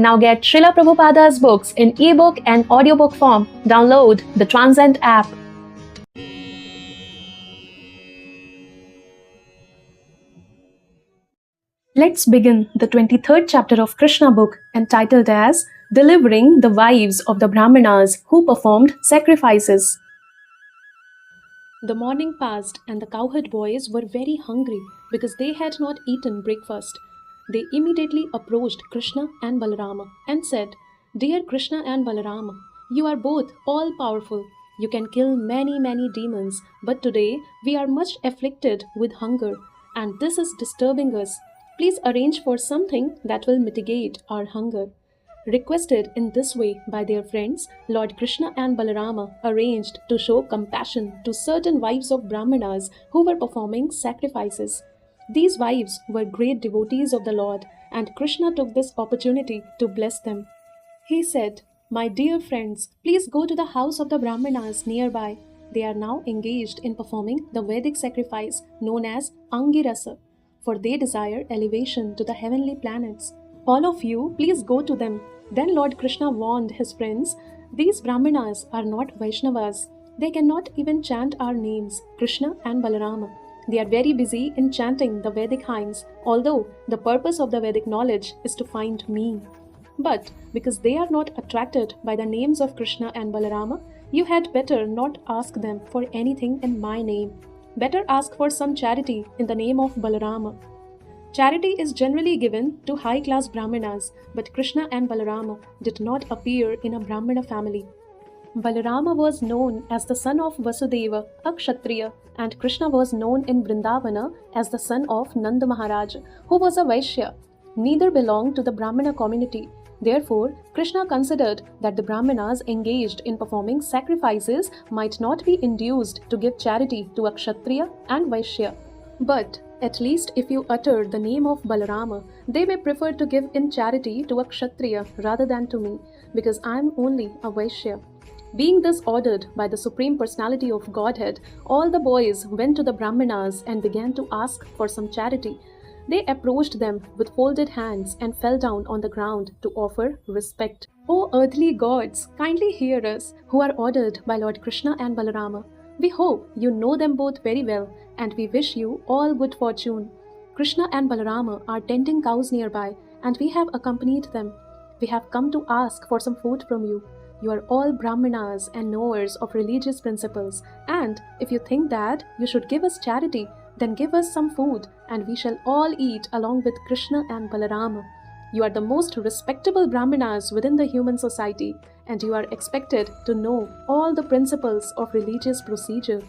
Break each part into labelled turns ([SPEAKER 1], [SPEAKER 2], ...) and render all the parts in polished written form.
[SPEAKER 1] Now get Srila Prabhupada's books in ebook and audiobook form. Download the Transcend app. Let's begin the 23rd chapter of Krishna book, entitled as Delivering the Wives of the Brahmanas Who Performed Sacrifices. The morning passed and the cowherd boys were very hungry because they had not eaten breakfast. They immediately approached Krishna and Balarama and said, "Dear Krishna and Balarama, you are both all-powerful. You can kill many demons, but today we are much afflicted with hunger, and this is disturbing us. Please arrange for something that will mitigate our hunger." Requested in this way by their friends, Lord Krishna and Balarama arranged to show compassion to certain wives of Brahmanas who were performing sacrifices. These wives were great devotees of the Lord, and Krishna took this opportunity to bless them. He said, "My dear friends, please go to the house of the Brahmanas nearby. They are now engaged in performing the Vedic sacrifice known as Angirasa, for they desire elevation to the heavenly planets. All of you, please go to them." Then Lord Krishna warned his friends, "These Brahmanas are not Vaishnavas. They cannot even chant our names, Krishna and Balarama. They are very busy in chanting the Vedic hymns, although the purpose of the Vedic knowledge is to find me. But because they are not attracted by the names of Krishna and Balarama, you had better not ask them for anything in my name. Better ask for some charity in the name of Balarama." Charity is generally given to high-class Brahmanas, but Krishna and Balarama did not appear in a Brahmana family. Balarama was known as the son of Vasudeva, a Kshatriya, and Krishna was known in Vrindavana as the son of Nanda Maharaj, who was a Vaishya. Neither belonged to the Brahmana community. Therefore, Krishna considered that the Brahmanas engaged in performing sacrifices might not be induced to give charity to a Kshatriya and Vaishya. But at least if you utter the name of Balarama, they may prefer to give in charity to a Kshatriya rather than to me, because I am only a Vaishya. Being thus ordered by the Supreme Personality of Godhead, all the boys went to the Brahmanas and began to ask for some charity. They approached them with folded hands and fell down on the ground to offer respect. "O earthly gods, kindly hear us, who are ordered by Lord Krishna and Balarama. We hope you know them both very well, and we wish you all good fortune. Krishna and Balarama are tending cows nearby, and we have accompanied them. We have come to ask for some food from you. You are all Brahmanas and knowers of religious principles, and if you think that you should give us charity, then give us some food, and we shall all eat along with Krishna and Balarama. You are the most respectable Brahmanas within the human society, and you are expected to know all the principles of religious procedure."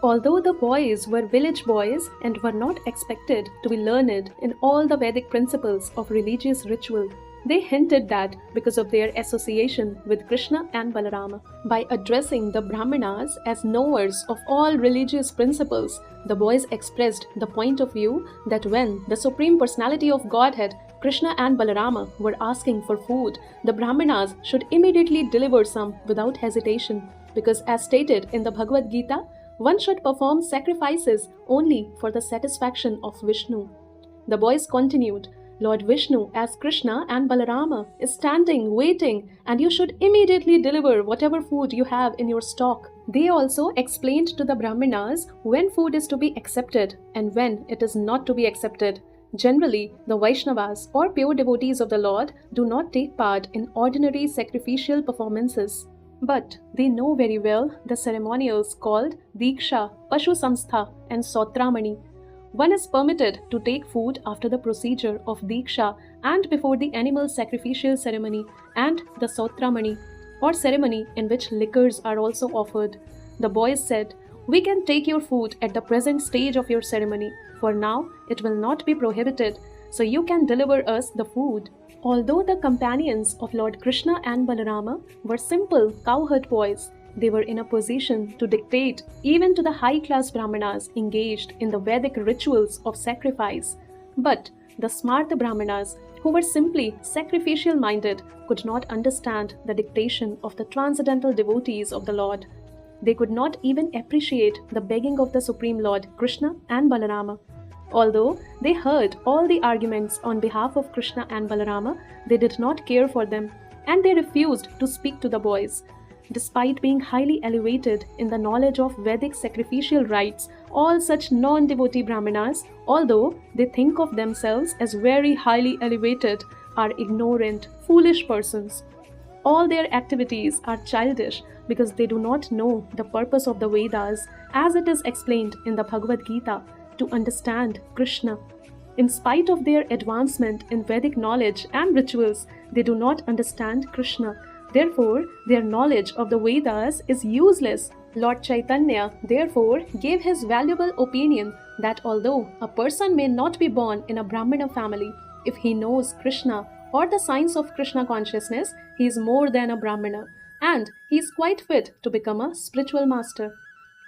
[SPEAKER 1] Although the boys were village boys and were not expected to be learned in all the Vedic principles of religious ritual, they hinted that because of their association with Krishna and Balarama, by addressing the Brahmanas as knowers of all religious principles, the boys expressed the point of view that when the Supreme Personality of Godhead, Krishna and Balarama, were asking for food, the Brahmanas should immediately deliver some without hesitation, because as stated in the Bhagavad Gita, one should perform sacrifices only for the satisfaction of Vishnu. The boys continued, "Lord Vishnu as Krishna and Balarama is standing waiting, and you should immediately deliver whatever food you have in your stock." They also explained to the Brahmanas when food is to be accepted and when it is not to be accepted. Generally, the Vaishnavas or pure devotees of the Lord do not take part in ordinary sacrificial performances, but they know very well the ceremonials called Diksha, Pashu Samstha and Sautramani. One is permitted to take food after the procedure of Diksha and before the animal sacrificial ceremony and the Sautramani, or ceremony in which liquors are also offered. The boys said, "We can take your food at the present stage of your ceremony. For now, it will not be prohibited, so you can deliver us the food." Although the companions of Lord Krishna and Balarama were simple cowherd boys, they were in a position to dictate even to the high-class Brahmanas engaged in the Vedic rituals of sacrifice. But the smart Brahmanas, who were simply sacrificial-minded, could not understand the dictation of the transcendental devotees of the Lord. They could not even appreciate the begging of the Supreme Lord Krishna and Balarama. Although they heard all the arguments on behalf of Krishna and Balarama, they did not care for them and they refused to speak to the boys. Despite being highly elevated in the knowledge of Vedic sacrificial rites, all such non devotee Brahmanas, although they think of themselves as very highly elevated, are ignorant, foolish persons. All their activities are childish because they do not know the purpose of the Vedas as it is explained in the Bhagavad Gita to understand Krishna. In spite of their advancement in Vedic knowledge and rituals, they do not understand Krishna. Therefore, their knowledge of the Vedas is useless. Lord Chaitanya, therefore, gave his valuable opinion that although a person may not be born in a Brahmana family, if he knows Krishna or the science of Krishna consciousness, he is more than a Brahmana and he is quite fit to become a spiritual master.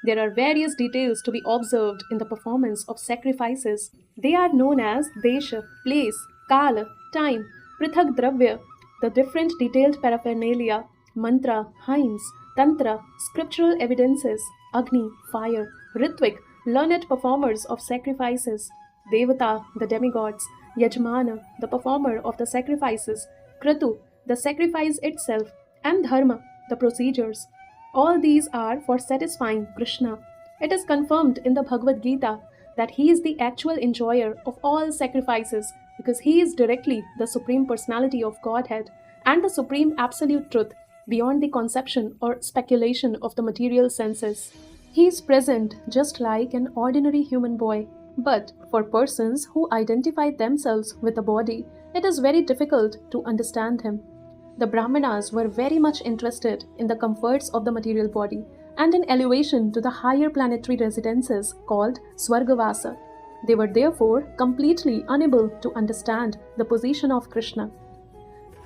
[SPEAKER 1] There are various details to be observed in the performance of sacrifices. They are known as Desha, place, Kala, time, Prithak Dravya, the different detailed paraphernalia, mantra, hymns, tantra, scriptural evidences, Agni, fire, Ritvik, learned performers of sacrifices, Devata, the demigods, Yajmana, the performer of the sacrifices, Kratu, the sacrifice itself, and Dharma, the procedures. All these are for satisfying Krishna. It is confirmed in the Bhagavad Gita that he is the actual enjoyer of all sacrifices because he is directly the Supreme Personality of Godhead and the Supreme Absolute Truth beyond the conception or speculation of the material senses. He is present just like an ordinary human boy. But for persons who identify themselves with the body, it is very difficult to understand him. The Brahmanas were very much interested in the comforts of the material body and in elevation to the higher planetary residences called Swargavasa. They were therefore completely unable to understand the position of Krishna.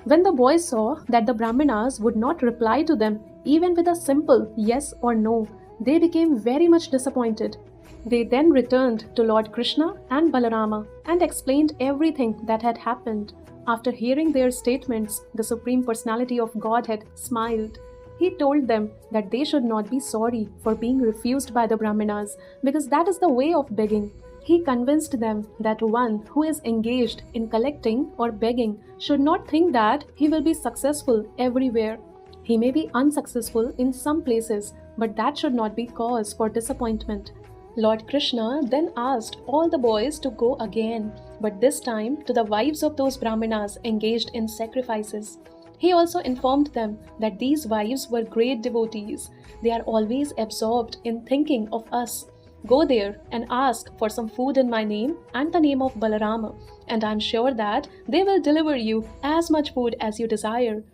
[SPEAKER 1] When the boys saw that the Brahmanas would not reply to them even with a simple yes or no, they became very much disappointed. They then returned to Lord Krishna and Balarama and explained everything that had happened. After hearing their statements, the Supreme Personality of Godhead smiled. He told them that they should not be sorry for being refused by the Brahmanas because that is the way of begging. He convinced them that one who is engaged in collecting or begging should not think that he will be successful everywhere. He may be unsuccessful in some places, but that should not be cause for disappointment. Lord Krishna then asked all the boys to go again, but this time to the wives of those Brahmanas engaged in sacrifices. He also informed them that these wives were great devotees. They are always absorbed in thinking of us. Go there and ask for some food in my name and the name of Balarama, and I am sure that they will deliver you as much food as you desire.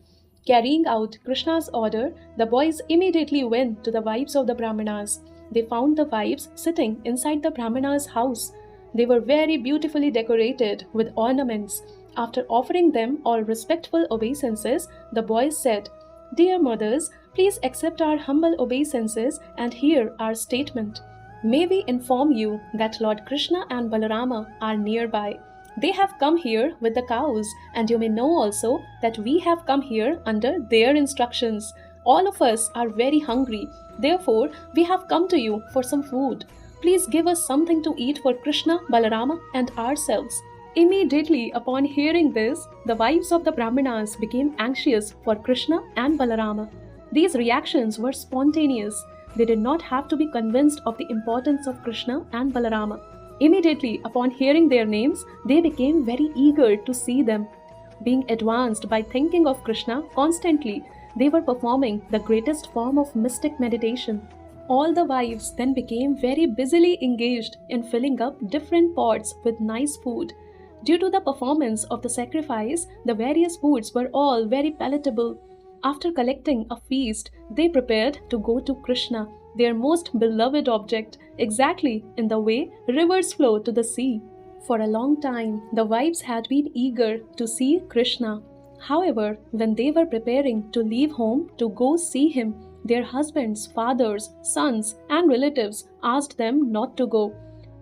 [SPEAKER 1] Carrying out Krishna's order, the boys immediately went to the wives of the Brahmanas. They found the wives sitting inside the Brahmana's house. They were very beautifully decorated with ornaments. After offering them all respectful obeisances, the boys said, "Dear mothers, please accept our humble obeisances and hear our statement. May we inform you that Lord Krishna and Balarama are nearby. They have come here with the cows, and you may know also that we have come here under their instructions. All of us are very hungry. Therefore, we have come to you for some food. Please give us something to eat for Krishna, Balarama, and ourselves." Immediately upon hearing this, the wives of the Brahmanas became anxious for Krishna and Balarama. These reactions were spontaneous. They did not have to be convinced of the importance of Krishna and Balarama. Immediately upon hearing their names, they became very eager to see them. Being advanced by thinking of Krishna constantly, they were performing the greatest form of mystic meditation. All the wives then became very busily engaged in filling up different pots with nice food. Due to the performance of the sacrifice, the various foods were all very palatable. After collecting a feast, they prepared to go to Krishna, their most beloved object, exactly in the way rivers flow to the sea. For a long time, the wives had been eager to see Krishna. However, when they were preparing to leave home to go see him, their husbands, fathers, sons, and relatives asked them not to go.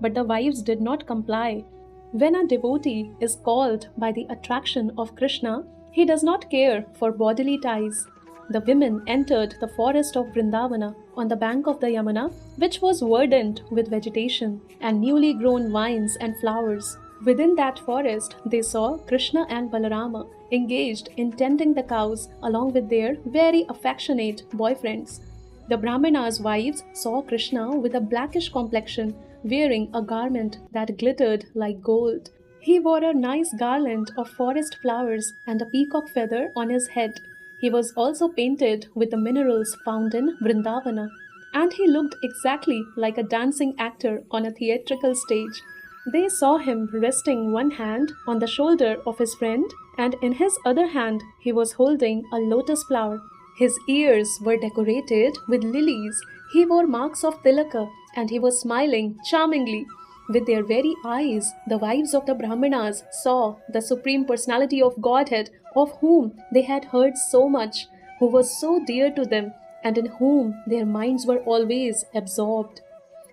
[SPEAKER 1] But the wives did not comply. When a devotee is called by the attraction of Krishna, he does not care for bodily ties. the women entered the forest of Vrindavana on the bank of the Yamuna, which was verdant with vegetation and newly grown vines and flowers. Within that forest, they saw Krishna and Balarama engaged in tending the cows along with their very affectionate boyfriends. The Brahmanas' wives saw Krishna with a blackish complexion, wearing a garment that glittered like gold. He wore a nice garland of forest flowers and a peacock feather on his head. He was also painted with the minerals found in Vrindavana, and he looked exactly like a dancing actor on a theatrical stage. They saw him resting one hand on the shoulder of his friend, and in his other hand he was holding a lotus flower. His ears were decorated with lilies. He wore marks of tilaka, and he was smiling charmingly. With their very eyes, the wives of the Brahmanas saw the Supreme Personality of Godhead, of whom they had heard so much, who was so dear to them, and in whom their minds were always absorbed.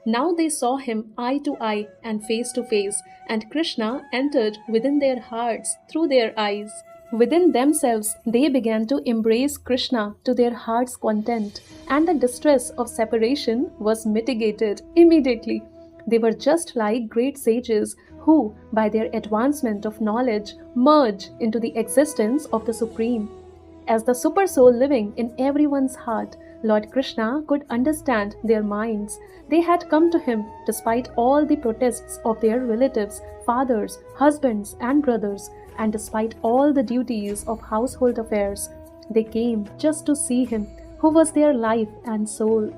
[SPEAKER 1] Now they saw him eye to eye and face to face, and Krishna entered within their hearts through their eyes. Within themselves, they began to embrace Krishna to their heart's content, and the distress of separation was mitigated immediately. They were just like great sages who, by their advancement of knowledge, merge into the existence of the Supreme. As the Supersoul living in everyone's heart, Lord Krishna could understand their minds. They had come to him despite all the protests of their relatives, fathers, husbands, and brothers, and despite all the duties of household affairs. They came just to see him, who was their life and soul.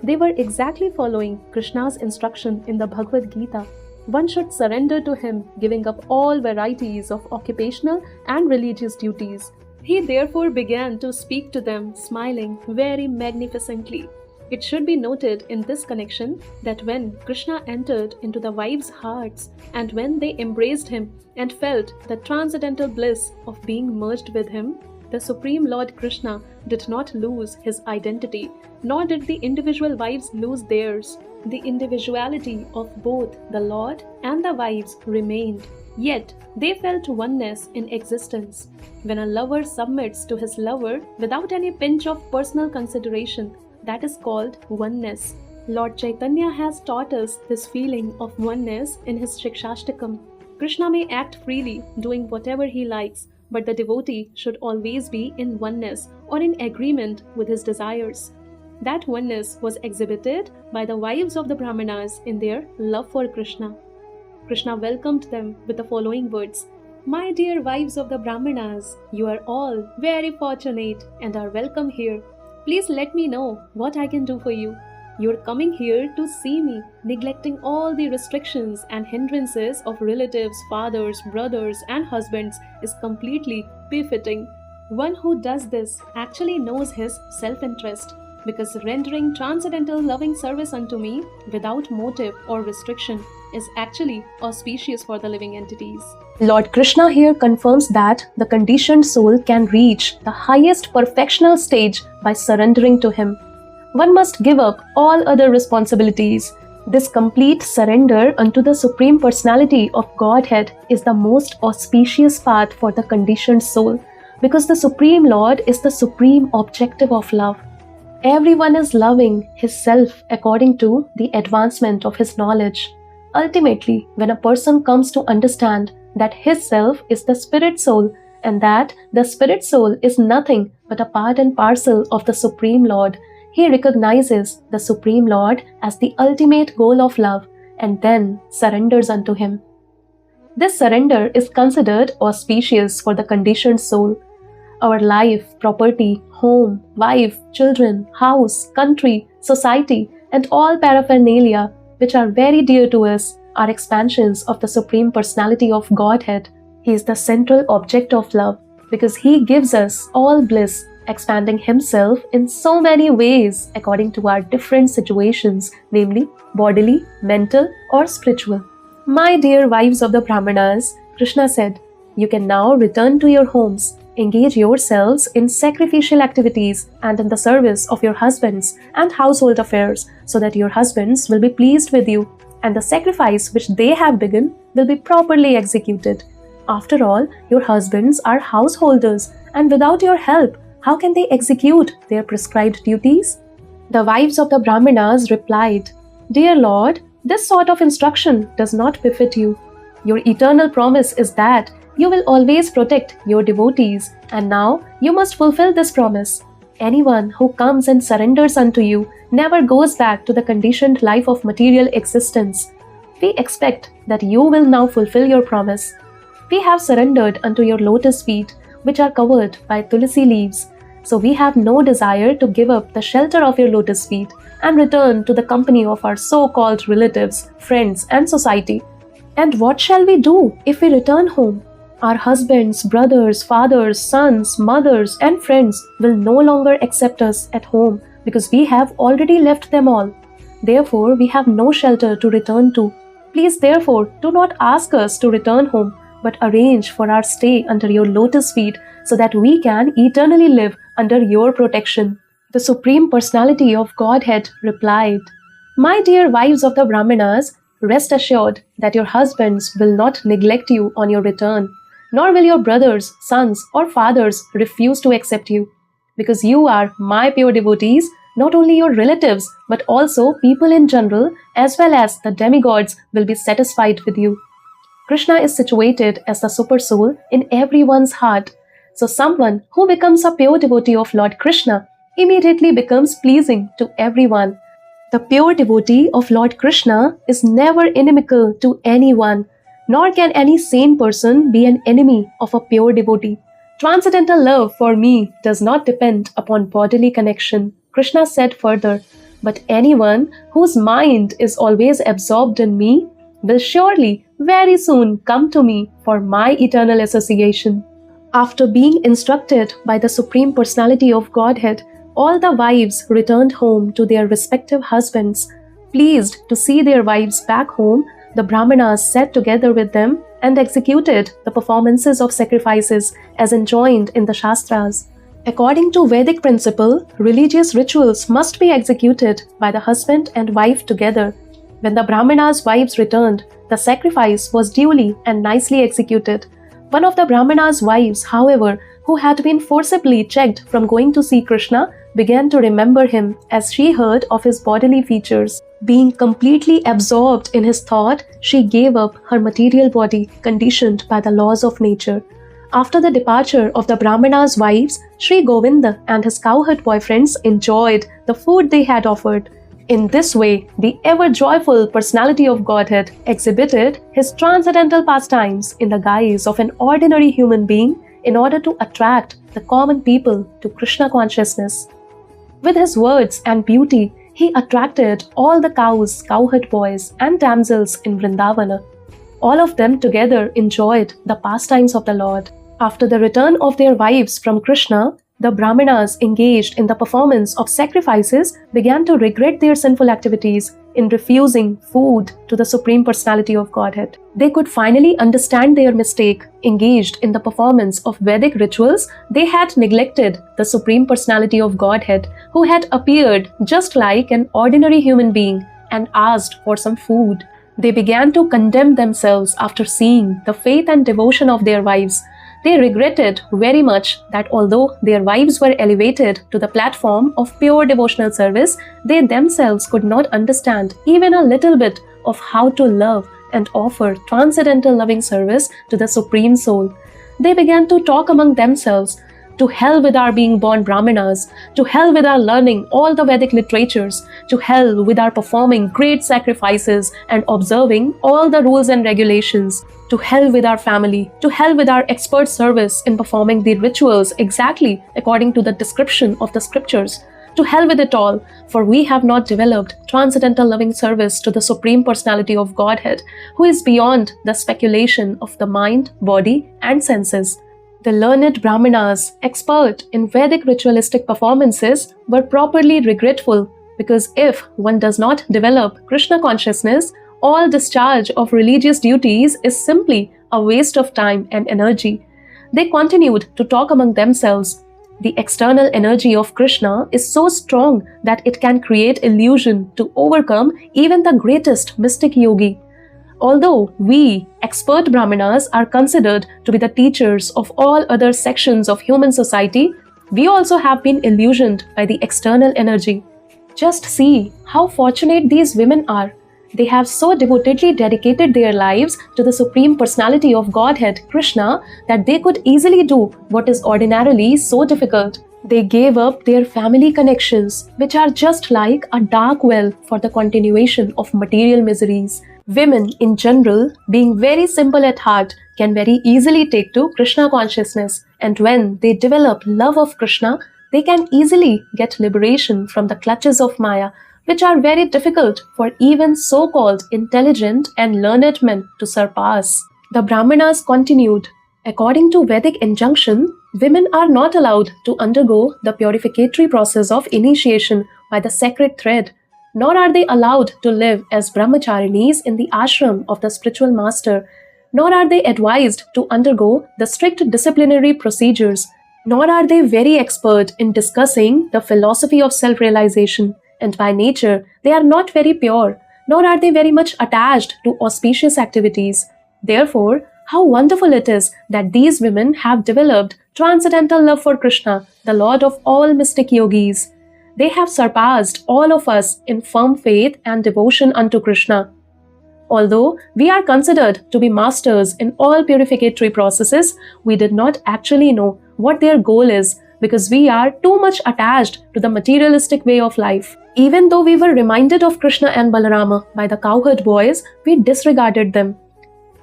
[SPEAKER 1] They were exactly following Krishna's instruction in the Bhagavad Gita. One should surrender to him, giving up all varieties of occupational and religious duties. He therefore began to speak to them, smiling very magnificently. It should be noted in this connection that when Krishna entered into the wives' hearts, and when they embraced him and felt the transcendental bliss of being merged with him, the Supreme Lord Krishna did not lose his identity, nor did the individual wives lose theirs. The individuality of both the Lord and the wives remained, yet they felt oneness in existence. When a lover submits to his lover without any pinch of personal consideration, that is called oneness. Lord Chaitanya has taught us this feeling of oneness in his Shikshashtakam. Krishna may act freely, doing whatever he likes, but the devotee should always be in oneness or in agreement with his desires. That oneness was exhibited by the wives of the Brahmanas in their love for Krishna. Krishna welcomed them with the following words: "My dear wives of the Brahmanas, you are all very fortunate and are welcome here. Please let me know what I can do for you. You are coming here to see me, neglecting all the restrictions and hindrances of relatives, fathers, brothers, and husbands is completely befitting. One who does this actually knows his self-interest, because rendering transcendental loving service unto me without motive or restriction is actually auspicious for the living entities." Lord Krishna here confirms that the conditioned soul can reach the highest perfectional stage by surrendering to him. One must give up all other responsibilities. This complete surrender unto the Supreme Personality of Godhead is the most auspicious path for the conditioned soul, because the Supreme Lord is the supreme objective of love. Everyone is loving his self according to the advancement of his knowledge. Ultimately, when a person comes to understand that his self is the spirit soul and that the spirit soul is nothing but a part and parcel of the Supreme Lord, he recognizes the Supreme Lord as the ultimate goal of love and then surrenders unto him. This surrender is considered auspicious for the conditioned soul. Our life, property, home, wife, children, house, country, society, and all paraphernalia which are very dear to us are expansions of the Supreme Personality of Godhead. He is the central object of love because he gives us all bliss, expanding himself in so many ways according to our different situations, namely bodily, mental, or spiritual. My dear wives of the Brahmanas, Krishna said, you can now return to your homes. Engage yourselves in sacrificial activities and in the service of your husbands and household affairs, so that your husbands will be pleased with you, and the sacrifice which they have begun will be properly executed. After all, your husbands are householders, and without your help, how can they execute their prescribed duties? The wives of the Brahmanas replied, Dear Lord, this sort of instruction does not befit you. Your eternal promise is that you will always protect your devotees, and now you must fulfill this promise. Anyone who comes and surrenders unto you never goes back to the conditioned life of material existence. We expect that you will now fulfill your promise. We have surrendered unto your lotus feet, which are covered by tulsi leaves. So we have no desire to give up the shelter of your lotus feet and return to the company of our so-called relatives, friends, and society. And what shall we do if we return home? Our husbands, brothers, fathers, sons, mothers, and friends will no longer accept us at home because we have already left them all. Therefore, we have no shelter to return to. Please, therefore, do not ask us to return home, but arrange for our stay under your lotus feet so that we can eternally live under your protection. The Supreme Personality of Godhead replied, My dear wives of the Brahmanas, rest assured that your husbands will not neglect you on your return, nor will your brothers, sons, or fathers refuse to accept you. Because you are my pure devotees, not only your relatives, but also people in general, as well as the demigods, will be satisfied with you. Krishna is situated as the Supersoul in everyone's heart. So someone who becomes a pure devotee of Lord Krishna immediately becomes pleasing to everyone. The pure devotee of Lord Krishna is never inimical to anyone, nor can any sane person be an enemy of a pure devotee. Transcendental love for me does not depend upon bodily connection, Krishna said further, but anyone whose mind is always absorbed in me will surely very soon come to me for my eternal association. After being instructed by the Supreme Personality of Godhead, all the wives returned home to their respective husbands. Pleased to see their wives back home, the Brahmanas sat together with them and executed the performances of sacrifices as enjoined in the Shastras. According to Vedic principle, religious rituals must be executed by the husband and wife together. When the Brahmanas' wives returned, the sacrifice was duly and nicely executed. One of the Brahmanas' wives, however, who had been forcibly checked from going to see Krishna, began to remember him as she heard of his bodily features. Being completely absorbed in his thought, she gave up her material body conditioned by the laws of nature. After the departure of the Brahmanas' wives, Sri Govinda and his cowherd boyfriends enjoyed the food they had offered. In this way, the ever-joyful personality of Godhead exhibited his transcendental pastimes in the guise of an ordinary human being in order to attract the common people to Krishna consciousness. With his words and beauty, he attracted all the cows, cowherd boys, and damsels in Vrindavana. All of them together enjoyed the pastimes of the Lord. After the return of their wives from Krishna, the Brahmanas engaged in the performance of sacrifices began to regret their sinful activities in refusing food to the Supreme Personality of Godhead. They could finally understand their mistake. Engaged in the performance of Vedic rituals, they had neglected the Supreme Personality of Godhead, who had appeared just like an ordinary human being and asked for some food. They began to condemn themselves after seeing the faith and devotion of their wives. They regretted very much that although their wives were elevated to the platform of pure devotional service, they themselves could not understand even a little bit of how to love and offer transcendental loving service to the Supreme Soul. They began to talk among themselves, to hell with our being born Brahmanas, to hell with our learning all the Vedic literatures, to hell with our performing great sacrifices and observing all the rules and regulations, to hell with our family, to hell with our expert service in performing the rituals exactly according to the description of the scriptures. To hell with it all, for we have not developed transcendental loving service to the Supreme Personality of Godhead, who is beyond the speculation of the mind, body, and senses. The learned Brahmanas, expert in Vedic ritualistic performances, were properly regretful because if one does not develop Krishna consciousness, all discharge of religious duties is simply a waste of time and energy. They continued to talk among themselves. The external energy of Krishna is so strong that it can create illusion to overcome even the greatest mystic yogi. Although we, expert Brahmanas, are considered to be the teachers of all other sections of human society, We also have been illusioned by the external energy. Just see how fortunate these women are. They have so devotedly dedicated their lives to the Supreme Personality of Godhead, Krishna, that they could easily do what is ordinarily so difficult. They gave up their family connections, which are just like a dark well for the continuation of material miseries. Women, in general, being very simple at heart, can very easily take to Krishna consciousness, and when they develop love of Krishna, they can easily get liberation from the clutches of Maya, which are very difficult for even so-called intelligent and learned men to surpass. The Brahmanas continued, according to Vedic injunction, women are not allowed to undergo the purificatory process of initiation by the sacred thread, nor are they allowed to live as brahmacharinis in the ashram of the spiritual master, nor are they advised to undergo the strict disciplinary procedures, nor are they very expert in discussing the philosophy of self-realization, and by nature they are not very pure, nor are they very much attached to auspicious activities. Therefore, how wonderful it is that these women have developed transcendental love for Krishna, the Lord of all mystic yogis. They have surpassed all of us in firm faith and devotion unto Krishna. Although we are considered to be masters in all purificatory processes, we did not actually know what their goal is because we are too much attached to the materialistic way of life. Even though we were reminded of Krishna and Balarama by the cowherd boys, we disregarded them.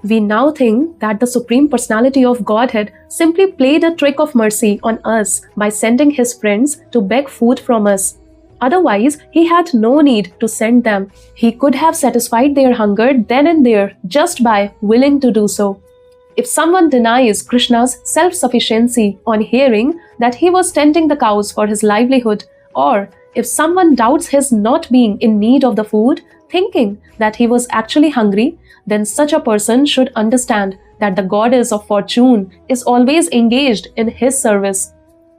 [SPEAKER 1] We now think that the Supreme Personality of Godhead simply played a trick of mercy on us by sending his friends to beg food from us. Otherwise, he had no need to send them. He could have satisfied their hunger then and there just by willing to do so. If someone denies Krishna's self-sufficiency on hearing that he was tending the cows for his livelihood, or if someone doubts his not being in need of the food, thinking that he was actually hungry, then such a person should understand that the goddess of fortune is always engaged in his service.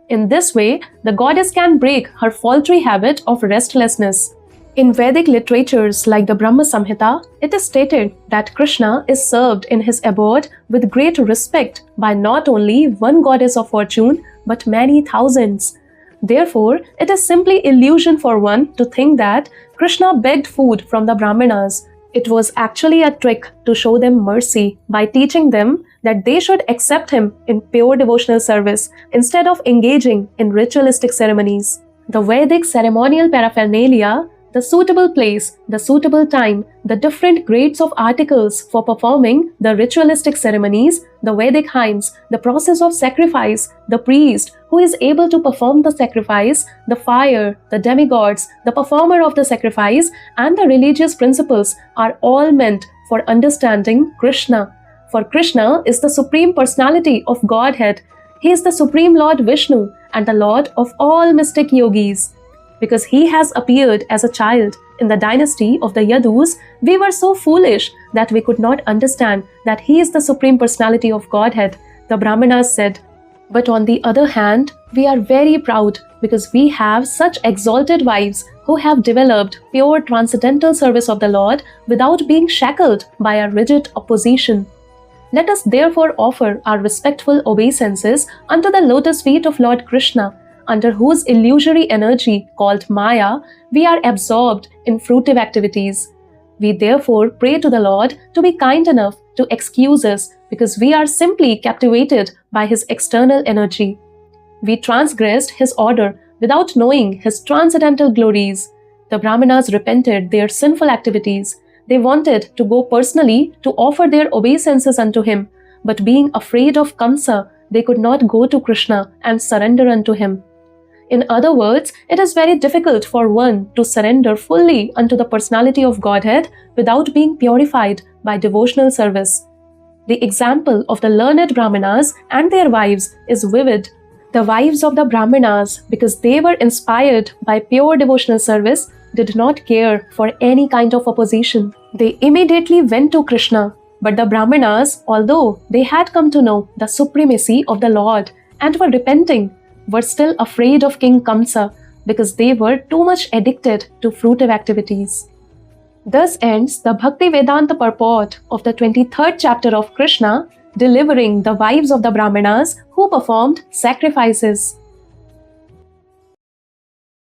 [SPEAKER 1] In this way, the goddess can break her paltry habit of restlessness. In Vedic literatures like the Brahma Samhita, it is stated that Krishna is served in his abode with great respect by not only one goddess of fortune, but many thousands. Therefore, it is simply illusion for one to think that Krishna begged food from the Brahmanas. It was actually a trick to show them mercy by teaching them that they should accept him in pure devotional service instead of engaging in ritualistic ceremonies. The Vedic ceremonial paraphernalia, the suitable place, the suitable time, the different grades of articles for performing the ritualistic ceremonies, the Vedic hymns, the process of sacrifice, the priest who is able to perform the sacrifice, the fire, the demigods, the performer of the sacrifice, and the religious principles are all meant for understanding Krishna. For Krishna is the Supreme Personality of Godhead. He is the Supreme Lord Vishnu and the Lord of all mystic yogis. Because he has appeared as a child in the dynasty of the Yadus, we were so foolish that we could not understand that he is the Supreme Personality of Godhead, the Brahmanas said. But on the other hand, we are very proud because we have such exalted wives who have developed pure transcendental service of the Lord without being shackled by a rigid opposition. Let us therefore offer our respectful obeisances unto the lotus feet of Lord Krishna, under whose illusory energy called Maya, we are absorbed in fruitive activities. We therefore pray to the Lord to be kind enough to excuse us because we are simply captivated by his external energy. We transgressed his order without knowing his transcendental glories. The Brahmanas repented their sinful activities. They wanted to go personally to offer their obeisances unto him, but being afraid of Kamsa, they could not go to Krishna and surrender unto him. In other words, it is very difficult for one to surrender fully unto the personality of Godhead without being purified by devotional service. The example of the learned Brahmanas and their wives is vivid. The wives of the Brahmanas, because they were inspired by pure devotional service, did not care for any kind of opposition. They immediately went to Krishna. But the Brahmanas, although they had come to know the supremacy of the Lord and were repenting, were still afraid of King Kamsa because they were too much addicted to fruitive activities. Thus ends the Bhakti Vedanta purport of the 23rd chapter of Krishna, delivering the wives of the Brahmanas who performed sacrifices.